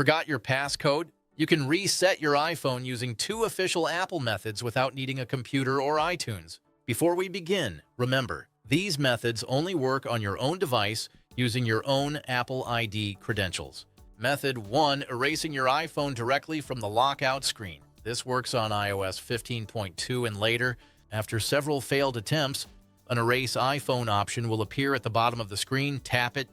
Forgot your passcode? You can reset your iPhone using two official Apple methods without needing a computer or iTunes. Before we begin, remember, these methods only work on your own device using your own Apple ID credentials. Method 1. Erasing your iPhone directly from the lockout screen. This works on iOS 15.2 and later. After several failed attempts, an Erase iPhone option will appear at the bottom of the screen. Tap it.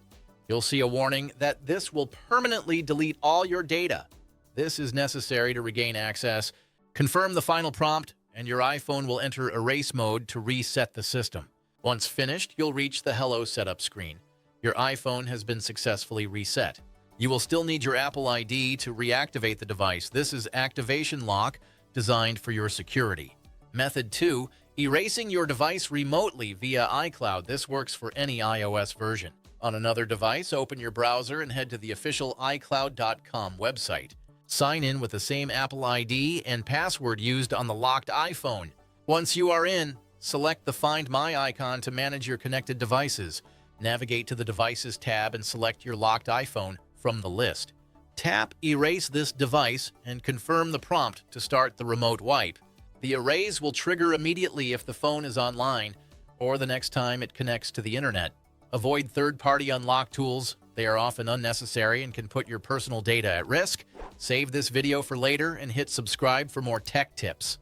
You'll see a warning that this will permanently delete all your data. This is necessary to regain access. Confirm the final prompt, and your iPhone will enter erase mode to reset the system. Once finished, you'll reach the Hello Setup screen. Your iPhone has been successfully reset. You will still need your Apple ID to reactivate the device. This is Activation Lock, designed for your security. Method 2. Erasing your device remotely via iCloud. This works for any iOS version. On another device, open your browser and head to the official iCloud.com website. Sign in with the same Apple ID and password used on the locked iPhone. Once you are in, select the Find My icon to manage your connected devices. Navigate to the Devices tab and select your locked iPhone from the list. Tap Erase this device and confirm the prompt to start the remote wipe. The erase will trigger immediately if the phone is online or the next time it connects to the internet. Avoid third-party unlock tools. They are often unnecessary and can put your personal data at risk. Save this video for later and hit subscribe for more tech tips.